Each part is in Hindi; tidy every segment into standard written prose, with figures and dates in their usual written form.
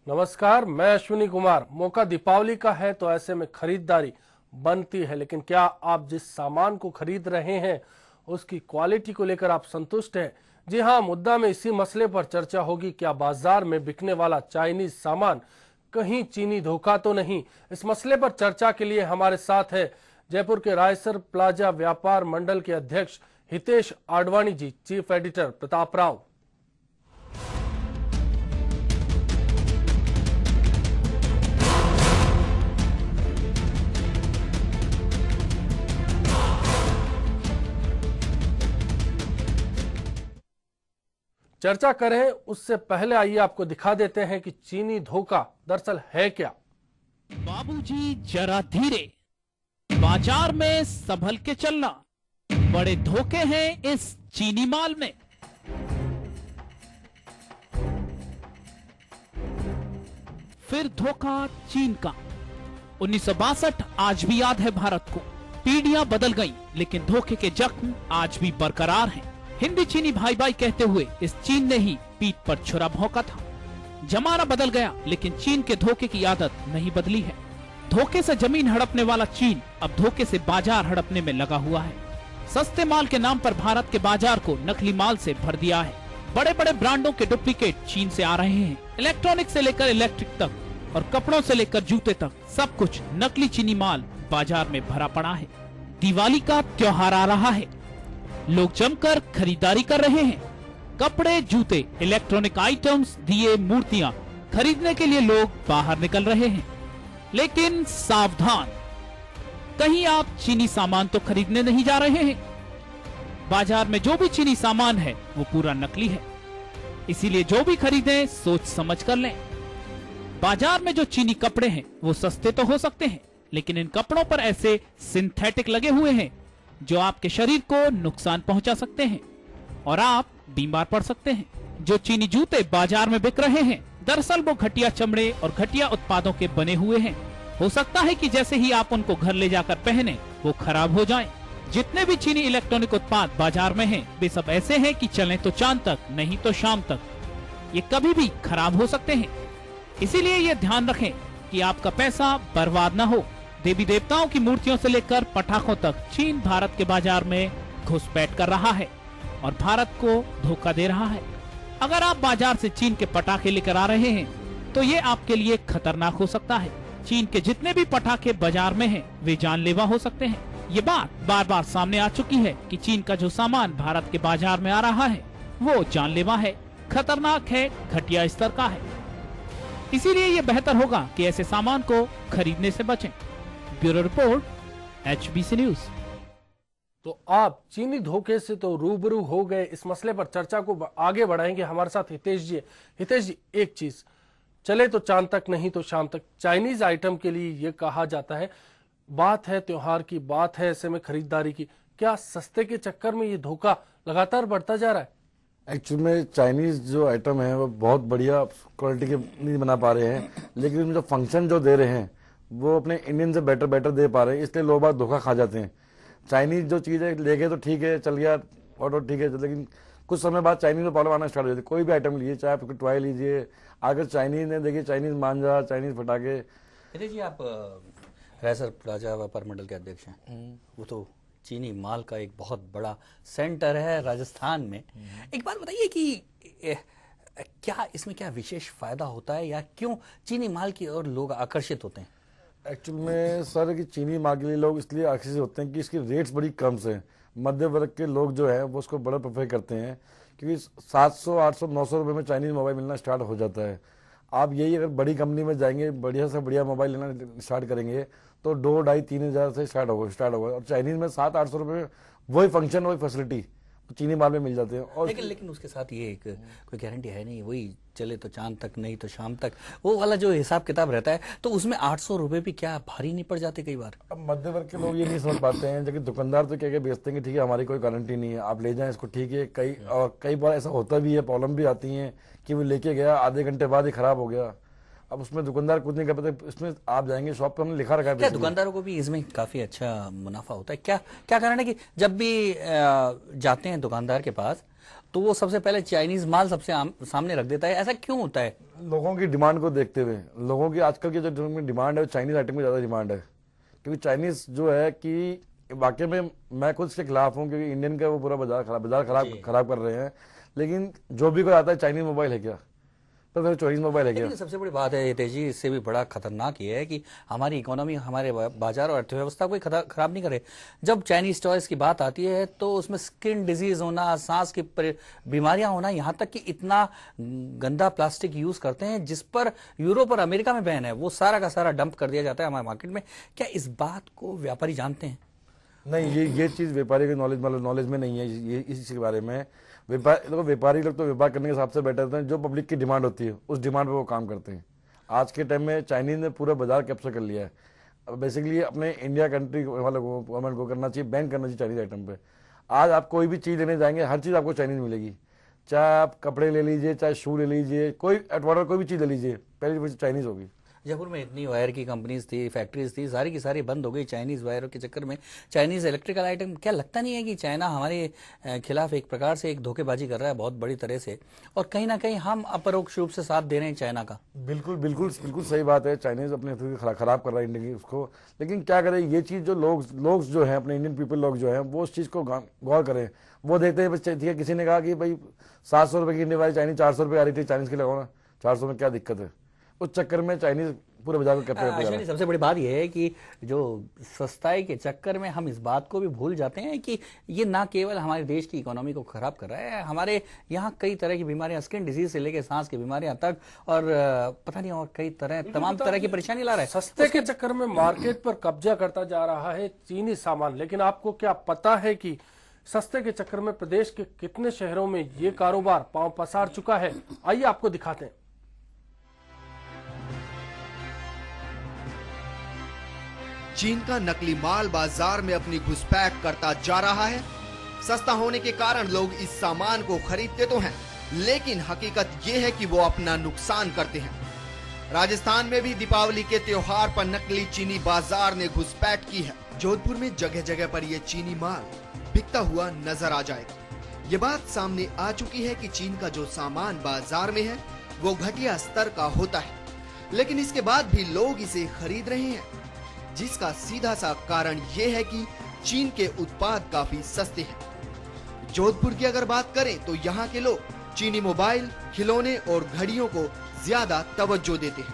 नमस्कार, मैं अश्विनी कुमार। मौका दीपावली का है तो ऐसे में खरीदारी बनती है, लेकिन क्या आप जिस सामान को खरीद रहे हैं उसकी क्वालिटी को लेकर आप संतुष्ट हैं? जी हाँ, मुद्दा में इसी मसले पर चर्चा होगी। क्या बाजार में बिकने वाला चाइनीज सामान कहीं चीनी धोखा तो नहीं? इस मसले पर चर्चा के लिए हमारे साथ है जयपुर के रायसर प्लाजा व्यापार मंडल के अध्यक्ष हितेश आडवाणी जी, चीफ एडिटर प्रताप राव। चर्चा करें उससे पहले आइए आपको दिखा देते हैं कि चीनी धोखा दरअसल है क्या। बाबूजी जरा धीरे, बाजार में संभल के चलना, बड़े धोखे हैं इस चीनी माल में। फिर धोखा चीन का 1962 आज भी याद है भारत को। पीढ़ियां बदल गईं, लेकिन धोखे के जख्म आज भी बरकरार हैं। हिंदी चीनी भाई भाई कहते हुए इस चीन ने ही पीठ पर छुरा भौंका था। जमाना बदल गया, लेकिन चीन के धोखे की आदत नहीं बदली है। धोखे से जमीन हड़पने वाला चीन अब धोखे से बाजार हड़पने में लगा हुआ है। सस्ते माल के नाम पर भारत के बाजार को नकली माल से भर दिया है। बड़े बड़े ब्रांडों के डुप्लीकेट चीन से आ रहे हैं। इलेक्ट्रॉनिक से लेकर इलेक्ट्रिक तक और कपड़ों से लेकर जूते तक सब कुछ नकली चीनी माल बाजार में भरा पड़ा है। दिवाली का त्योहार आ रहा है, लोग जमकर खरीदारी कर रहे हैं। कपड़े, जूते, इलेक्ट्रॉनिक आइटम्स, दिए, मूर्तियां खरीदने के लिए लोग बाहर निकल रहे हैं। लेकिन सावधान, कहीं आप चीनी सामान तो खरीदने नहीं जा रहे हैं। बाजार में जो भी चीनी सामान है वो पूरा नकली है, इसीलिए जो भी खरीदें सोच समझ कर लें। बाजार में जो चीनी कपड़े हैं वो सस्ते तो हो सकते हैं, लेकिन इन कपड़ों पर ऐसे सिंथेटिक लगे हुए हैं जो आपके शरीर को नुकसान पहुंचा सकते हैं और आप बीमार पड़ सकते हैं। जो चीनी जूते बाजार में बिक रहे हैं, दरअसल वो घटिया चमड़े और घटिया उत्पादों के बने हुए हैं। हो सकता है कि जैसे ही आप उनको घर ले जाकर पहने वो खराब हो जाएं। जितने भी चीनी इलेक्ट्रॉनिक उत्पाद बाजार में हैं, वे सब ऐसे हैं कि चलें तो चांद तक, नहीं तो शाम तक। ये कभी भी खराब हो सकते हैं, इसीलिए ये ध्यान रखें कि आपका पैसा बर्बाद न हो। देवी देवताओं की मूर्तियों से लेकर पटाखों तक चीन भारत के बाजार में घुसपैठ कर रहा है और भारत को धोखा दे रहा है। अगर आप बाजार से चीन के पटाखे लेकर आ रहे हैं तो ये आपके लिए खतरनाक हो सकता है। चीन के जितने भी पटाखे बाजार में हैं, वे जानलेवा हो सकते हैं। ये बात बार बार सामने आ चुकी है कि चीन का जो सामान भारत के बाजार में आ रहा है वो जानलेवा है, खतरनाक है, घटिया स्तर का है। इसीलिए ये बेहतर होगा कि ऐसे सामान को खरीदने से बचें। Bureau report, HBC news. तो आप चीनी धोखे से तो रूबरू हो गए। इस मसले पर चर्चा को आगे बढ़ाएंगे। हमारे साथ हितेश जी है। हितेश जी, एक चीज, चले तो चांद तक, नहीं तो शाम तक, चाइनीज आइटम के लिए ये कहा जाता है। बात है त्योहार की, बात है ऐसे में खरीदारी की। क्या सस्ते के चक्कर में ये धोखा लगातार बढ़ता जा रहा है? एक्चुअली में चाइनीज जो आइटम है वो बहुत बढ़िया क्वालिटी के नहीं बना पा रहे हैं, लेकिन उनमें जो फंक्शन जो दे रहे हैं वो अपने इंडियन से बेटर दे पा रहे हैं, इसलिए लोग बात धोखा खा जाते हैं। चाइनीज जो चीज़ है ले गए तो ठीक है, चल गया ऑर्डर, ठीक है, लेकिन कुछ समय बाद चाइनीज में प्रॉब्लम आना स्टार्ट हो जाती है। कोई भी आइटम लीजिए, चाहे आप टॉय लीजिए, अगर चाइनीज ने देखिए, चाइनीज मांझा, चाइनीज फटाके। हितेश जी, आप रायसर प्लाजा व्यापार मंडल के अध्यक्ष हैं। वो तो चीनी माल का एक बहुत बड़ा सेंटर है राजस्थान में। एक बात बताइए कि क्या इसमें क्या विशेष फायदा होता है, या क्यों चीनी माल की ओर लोग आकर्षित होते हैं? एक्चुअल में सर कि चीनी माल के लिए लोग इसलिए आकर्षित होते हैं कि इसकी रेट्स बड़ी कम से, मध्य वर्ग के लोग जो है वो उसको बड़ा प्रेफर करते हैं, क्योंकि 700, 800, 900 रुपये में चाइनीज मोबाइल मिलना स्टार्ट हो जाता है। आप यही अगर बड़ी कंपनी में जाएंगे, बढ़िया से बढ़िया मोबाइल लेना स्टार्ट करेंगे तो 2, 2.5, 3 हज़ार से स्टार्ट होगा और चाइनीज में 700-800 रुपये में वही फंक्शन, वही फैसिलिटी चीनी माल में मिल जाते हैं। और लेकिन उसके साथ ये एक कोई गारंटी है नहीं, वही चले तो चांद तक, नहीं तो शाम तक, वो वाला जो हिसाब किताब रहता है, तो उसमें 800 रुपये भी क्या भारी नहीं पड़ जाते कई बार? अब मध्य वर्ग के लोग ये नहीं समझ पाते हैं, जबकि दुकानदार तो क्या बेचते हैं कि ठीक है हमारी कोई गारंटी नहीं है, आप ले जाएं इसको, ठीक है। कई बार ऐसा होता भी है, प्रॉब्लम भी आती है कि वो लेके गया, आधे घंटे बाद ही खराब हो गया। अब उसमें दुकानदार कुछ नहीं कर पाते। इसमें आप जाएंगे शॉप पे, हमने लिखा रखा है। क्या दुकानदारों को भी इसमें काफी अच्छा मुनाफा होता है? क्या कारण है कि जब भी जाते हैं दुकानदार के पास तो वो सबसे पहले चाइनीज माल सबसे सामने रख देता है। ऐसा क्यों होता है? लोगों की डिमांड को देखते हुए, लोगों की आजकल की जो डिमांड है वो चाइनीज आइटम की ज़्यादा डिमांड है, क्योंकि चाइनीज जो है कि वाकई में मैं खुद इसके खिलाफ हूँ, क्योंकि इंडियन का वो पूरा बाजार खराब कर रहे हैं। लेकिन जो भी कोई आता है चाइनीज मोबाइल है क्या, तो फिर चाइनीज मोबाइल है क्या। लेकिन सबसे बड़ी बात है हितेश जी, इससे भी बड़ा खतरनाक ये है कि हमारी इकोनॉमी, हमारे बाजार और अर्थव्यवस्था को खराब नहीं करे। जब चाइनीज टॉयज की बात आती है तो उसमें स्किन डिजीज होना, सांस की बीमारियां होना, यहाँ तक कि इतना गंदा प्लास्टिक यूज करते हैं जिस पर यूरोप और अमेरिका में बैन है, वो सारा का सारा डंप कर दिया जाता है हमारे मार्केट में। क्या इस बात को व्यापारी जानते हैं? नहीं, ये चीज़ व्यापारी के नॉलेज में नहीं है ये इस के बारे में। व्यापारी लोग तो व्यापार करने के हिसाब से बैठे होते हैं, जो पब्लिक की डिमांड होती है उस डिमांड पे वो काम करते हैं। आज के टाइम में चाइनीज ने पूरा बाजार कैप्चर कर लिया है। अब बेसिकली अपने इंडिया कंट्री वालों को, गवर्नमेंट को करना चाहिए, बैन करना चाहिए चाइनीज आइटम पे। आज आप कोई भी चीज़ लेने जाएंगे, हर चीज़ आपको चाइनीज मिलेगी, चाहे आप कपड़े ले लीजिए, चाहे शू ले लीजिए, कोई एटवाटर कोई भी चीज़ ले लीजिए, पहली चाइनीज होगी। जयपुर में इतनी वायर की कंपनीज थी, फैक्ट्रीज थी, सारी की सारी बंद हो गई चाइनीज वायरों के चक्कर में, चाइनीज इलेक्ट्रिकल आइटम। क्या लगता नहीं है कि चाइना हमारे खिलाफ एक प्रकार से एक धोखेबाजी कर रहा है बहुत बड़ी तरह से, और कहीं ना कहीं हम अपरोक्ष रूप से साथ दे रहे हैं चाइना का? बिल्कुल बिल्कुल बिल्कुल सही बात है। चाइनीज अपने खराब कर रहा है इंडिया की उसको, लेकिन क्या करें, ये चीज़ जो लोग जो हैं, अपने इंडियन पीपल लोग जो हैं, वो उस चीज़ को गौर करें। वो देखते हैं बस, ठीक है, किसी ने कहा कि भाई 700 रुपये की इंडियन वाली चाइनीज 400 रुपये आ रही थी, चाइनीज की लगाओ ना, 400 में क्या दिक्कत है। उस चक्कर में चाइनीज पूरे बाजार को कैप्चर करते हैं। सबसे बड़ी बात यह है कि जो सस्ताई के चक्कर में हम इस बात को भी भूल जाते हैं कि ये ना केवल हमारे देश की इकोनॉमी को खराब कर रहा है, हमारे यहाँ कई तरह की बीमारियां, स्किन डिजीज से लेकर सांस की बीमारियां तक, और पता नहीं और कई तरह, तमाम तरह की परेशानी ला रहा है। सस्ते के चक्कर में मार्केट पर कब्जा करता जा रहा है चीनी सामान। लेकिन आपको क्या पता है कि सस्ते के चक्कर में प्रदेश के कितने शहरों में ये कारोबार पांव पसार चुका है? आइए आपको दिखाते हैं। चीन का नकली माल बाजार में अपनी घुसपैठ करता जा रहा है। सस्ता होने के कारण लोग इस सामान को खरीदते तो हैं, लेकिन हकीकत ये है कि वो अपना नुकसान करते हैं। राजस्थान में भी दीपावली के त्योहार पर नकली चीनी बाजार ने घुसपैठ की है। जोधपुर में जगह जगह पर ये चीनी माल बिकता हुआ नजर आ जाएगा। ये बात सामने आ चुकी है कि चीन का जो सामान बाजार में है वो घटिया स्तर का होता है, लेकिन इसके बाद भी लोग इसे खरीद रहे हैं, जिसका सीधा सा कारण ये है कि चीन के उत्पाद काफी सस्ते हैं। जोधपुर की अगर बात करें तो यहाँ के लोग चीनी मोबाइल, खिलौने और घड़ियों को ज्यादा तवज्जो देते हैं।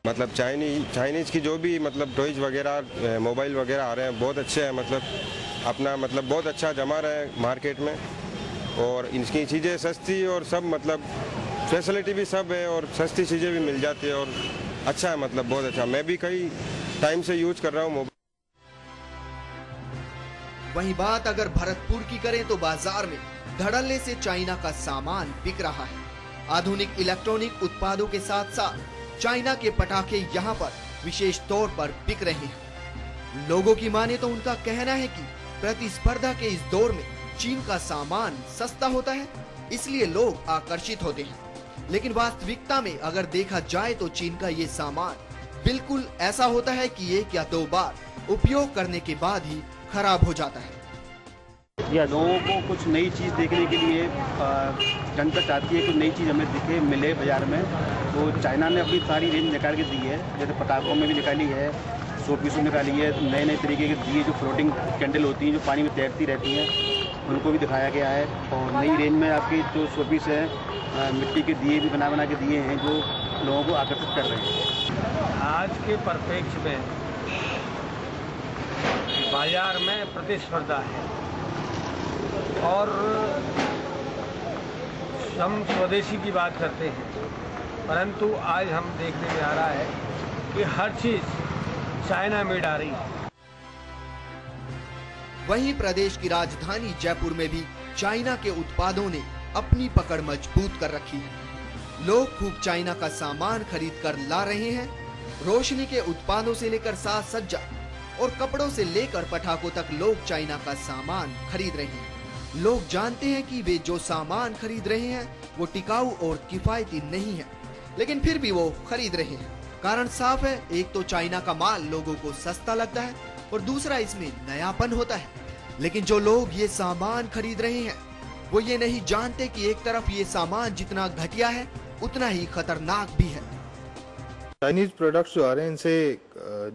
मतलब चाइनीज की जो भी मतलब टॉयज वगैरह, मोबाइल वगैरह आ रहे हैं, बहुत अच्छे हैं। मतलब अपना मतलब बहुत अच्छा जमा रहे हैं मार्केट में, और इनकी चीज़ें सस्ती और सब मतलब फैसिलिटी भी सब है, और सस्ती चीज़ें भी मिल जाती है, और अच्छा है, मतलब बहुत अच्छा। मैं भी कई टाइम से यूज कर रहा हूँ मोबाइल। वहीं बात अगर भरतपुर की करें तो बाजार में धड़ल्ले से चाइना का सामान बिक रहा है। आधुनिक इलेक्ट्रॉनिक उत्पादों के साथ साथ चाइना के पटाखे यहाँ पर विशेष तौर पर बिक रहे हैं। लोगों की माने तो उनका कहना है कि प्रतिस्पर्धा के इस दौर में चीन का सामान सस्ता होता है, इसलिए लोग आकर्षित होते हैं। लेकिन वास्तविकता में अगर देखा जाए तो चीन का ये सामान बिल्कुल ऐसा होता है कि एक या दो बार उपयोग करने के बाद ही खराब हो जाता है। या लोगों को कुछ नई चीज़ देखने के लिए जनता चाहती है, कुछ नई चीज़ हमें दिखे, मिले बाजार में। तो चाइना ने अपनी सारी रेंज निकाल के दी है, जैसे पटाखों में भी निकाली है, शो पीस निकाली है, नए नए तरीके के दिए जो फ्लोटिंग कैंडल होती हैं, जो पानी में तैरती रहती हैं, उनको भी दिखाया गया है। और नई रेंज में आपकी जो शो पीस है, मिट्टी के दिए भी बना के दिए हैं, जो लोगों को आकर्षित कर रहे हैं। आज के परिप्रेक्ष्य में बाजार में प्रतिस्पर्धा है, और हम स्वदेशी की बात करते हैं, परंतु आज हम देखने में आ रहा है कि हर चीज चाइना मेड आ रही है। वहीं प्रदेश की राजधानी जयपुर में भी चाइना के उत्पादों ने अपनी पकड़ मजबूत कर रखी है। लोग खूब चाइना का सामान खरीद कर ला रहे हैं। रोशनी के उत्पादों से लेकर साज सज्जा और कपड़ों से लेकर पटाखों तक लोग चाइना का सामान खरीद रहे हैं। लोग जानते हैं कि वे जो सामान खरीद रहे हैं वो टिकाऊ और किफायती नहीं है, लेकिन फिर भी वो खरीद रहे हैं। कारण साफ है, एक तो चाइना का माल लोगों को सस्ता लगता है और दूसरा इसमें नयापन होता है। लेकिन जो लोग ये सामान खरीद रहे हैं वो ये नहीं जानते कि एक तरफ ये सामान जितना घटिया है उतना ही खतरनाक भी है। चाइनीज प्रोडक्ट्स जो आ रहे हैं इनसे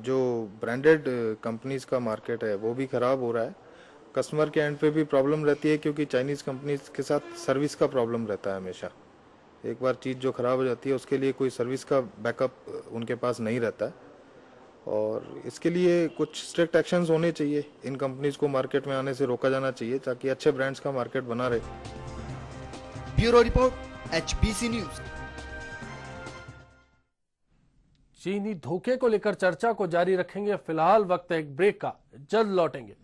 जो ब्रांडेड कंपनीज का मार्केट है वो भी खराब हो रहा है। कस्टमर के एंड पे भी प्रॉब्लम रहती है क्योंकि चाइनीज कंपनीज के साथ सर्विस का प्रॉब्लम रहता है हमेशा। एक बार चीज़ जो खराब हो जाती है उसके लिए कोई सर्विस का बैकअप उनके पास नहीं रहता है और इसके लिए कुछ स्ट्रिक्ट एक्शंस होने चाहिए। इन कंपनीज को मार्केट में आने से रोका जाना चाहिए ताकि अच्छे ब्रांड्स का मार्केट बना रहे। Bureau report, HBC news. चीनी धोखे को लेकर चर्चा को जारी रखेंगे, फिलहाल वक्त है एक ब्रेक का, जल्द लौटेंगे।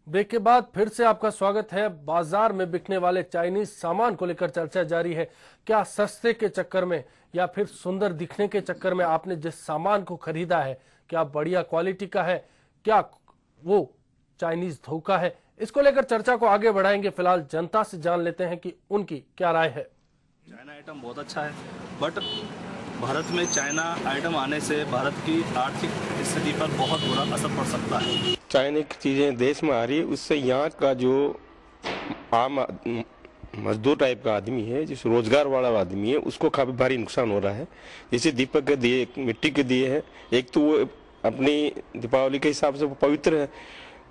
ब्रेक के बाद फिर से आपका स्वागत है। बाजार में बिकने वाले चाइनीज सामान को लेकर चर्चा जारी है। क्या सस्ते के चक्कर में या फिर सुंदर दिखने के चक्कर में आपने जिस सामान को खरीदा है क्या बढ़िया क्वालिटी का है, क्या वो चाइनीज धोखा है? इसको लेकर चर्चा को आगे बढ़ाएंगे। फिलहाल जनता से जान लेते हैं कि उनकी क्या राय है। चाइना आइटम बहुत अच्छा है, बट भारत में चाइना आइटम आने से भारत की आर्थिक स्थिति पर बहुत बुरा असर पड़ सकता है। चाइना की चीजें देश में आ रही है, उससे यहाँ का जो आम मजदूर टाइप का आदमी है, जिस रोजगार वाला आदमी है, उसको काफी भारी नुकसान हो रहा है। जैसे दीपक के दिए, मिट्टी के दिए हैं, एक तो वो अपनी दीपावली के हिसाब से वो पवित्र है,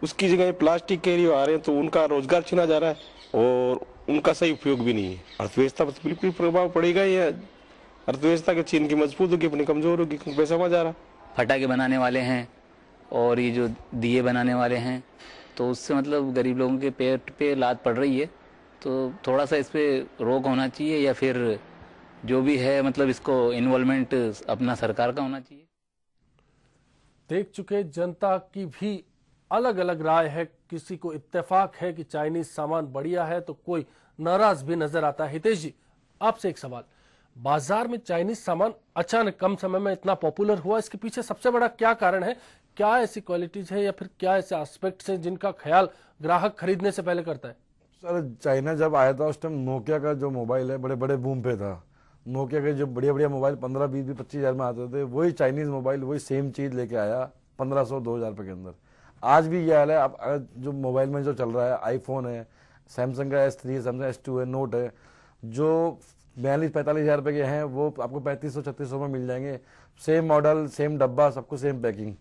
उसकी जगह प्लास्टिक के लिए आ रहे हैं तो उनका रोजगार छीना जा रहा है और उनका सही उपयोग भी नहीं है। अर्थव्यवस्था पर बिल्कुल प्रभाव पड़ेगा। ये अर्थव्यवस्था के चीन की मजबूत होगी, अपनी कमजोर होगी, पैसा वहाँ जा रहा। फटाके बनाने वाले हैं और ये जो दिए बनाने वाले हैं, तो उससे मतलब गरीब लोगों के पेट पे लात पड़ रही है। तो थोड़ा सा इस पे रोक होना चाहिए या फिर जो भी है मतलब इसको इन्वॉल्वमेंट अपना सरकार का होना चाहिए। देख चुके जनता की भी अलग अलग राय है। किसी को इत्तेफाक है कि चाइनीज सामान बढ़िया है तो कोई नाराज भी नजर आता है। हितेश जी, आपसे एक सवाल, बाजार में चाइनीज सामान अचानक कम समय में इतना पॉपुलर हुआ, इसके पीछे सबसे बड़ा क्या कारण है? क्या ऐसी क्वालिटीज है या फिर क्या ऐसे एस्पेक्ट्स हैं जिनका ख्याल ग्राहक खरीदने से पहले करता है? सर, चाइना जब आया था उस टाइम नोकिया का जो मोबाइल है बड़े बड़े बूम पे था। नोकिया के जो बढ़िया बढ़िया मोबाइल 15, 20, 25 हज़ार में आते थे, वही चाइनीज मोबाइल वही सेम चीज लेके आया 1500, 2000 रुपए के अंदर। आज भी ये हाल है। अब जो मोबाइल में जो चल रहा है, आईफोन है, सैमसंग का S3 है, सैमसंग S2 है, नोट है, जो 42-45 हज़ार रुपए के हैं वो आपको 3500-3600 में मिल जाएंगे। सेम मॉडल, सेम डब्बा, सबको सेम पैकिंग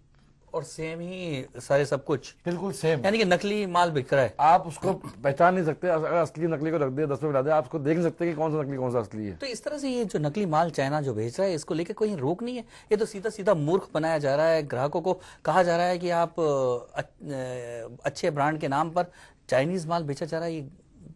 और सेम ही सारे सब कुछ बिल्कुल सेम, यानी कि नकली माल बिक रहा है। आप उसको पहचान नहीं सकते। अगर असली नकली को रख दिया 10 में मिला दिया, आप उसको देख नहीं सकते कि कौन सा नकली कौन सा असली है। तो इस तरह से ये जो नकली माल चाइना जो भेज रहा है, इसको लेकर कोई रोक नहीं है? ये तो सीधा सीधा मूर्ख बनाया जा रहा है। ग्राहकों को कहा जा रहा है कि आप अच्छे ब्रांड के नाम पर चाइनीज माल बेचा जा रहा है, ये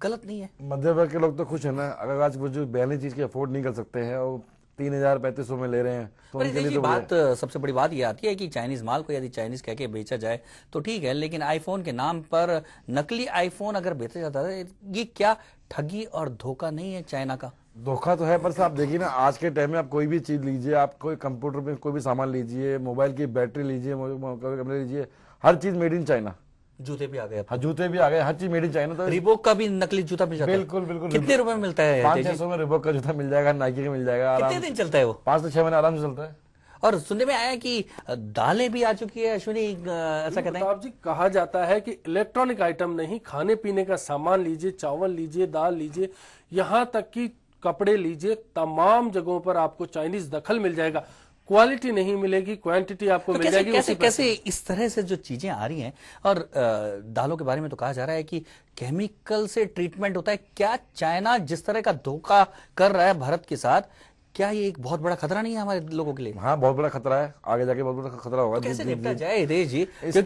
गलत नहीं है? मध्य वर्ग के लोग तो खुश है ना। अगर आज वो जो बयानी चीज की अफोर्ड नहीं कर सकते हैं और 3000-3500 में ले रहे हैं तो उनके लिए तो बात सबसे बड़ी बात ये आती है कि चाइनीज माल को यदि चाइनीज कह के बेचा जाए तो ठीक है, लेकिन आईफोन के नाम पर नकली आईफोन अगर बेचा जाता है, ये क्या ठगी और धोखा नहीं है चाइना का? धोखा तो है, पर आप देखिए ना, आज के टाइम में आप कोई भी चीज लीजिए, आप कोई कंप्यूटर में कोई भी सामान लीजिए, मोबाइल की बैटरी लीजिए, कैमरा लीजिए, हर चीज मेड इन चाइना। जूते भी आ गए। हाँ, जूते भी आ गए, हर चीज मेड इन चाइना। तो रिबॉक का भी नकली जूता मिल जाता है। बिल्कुल बिल्कुल। कितने रुपए में मिलता है? 500-600 में रिबॉक का जूता मिल जाएगा, नाइकी का मिल जाएगा। कितने दिन चलता है वो? 5 से 6 महीने आराम से चलता है। और सुनने में आया कि दालें भी आ चुकी है अश्विनी, ऐसा कहते हैं जी। कहा जाता है कि इलेक्ट्रॉनिक आइटम नहीं, खाने पीने का सामान लीजिए, चावल लीजिए, दाल लीजिए, यहाँ तक कि कपड़े लीजिए, तमाम जगहों पर आपको चाइनीज दखल मिल जाएगा। क्वालिटी नहीं मिलेगी, क्वांटिटी आपको मिल जाएगी। कैसे इस तरह से जो चीजें आ रही हैं? और दालों के बारे में तो कहा जा रहा है कि केमिकल से ट्रीटमेंट होता है। क्या चाइना जिस तरह का धोखा कर रहा है भारत के साथ, क्या ये एक बहुत बड़ा खतरा नहीं है हमारे लोगों के लिए? हाँ, बहुत बड़ा खतरा है। आगे जाके बहुत बड़ा खतरा होगा। तो कैसे निपटा जाए हितेश जी? क्योंकि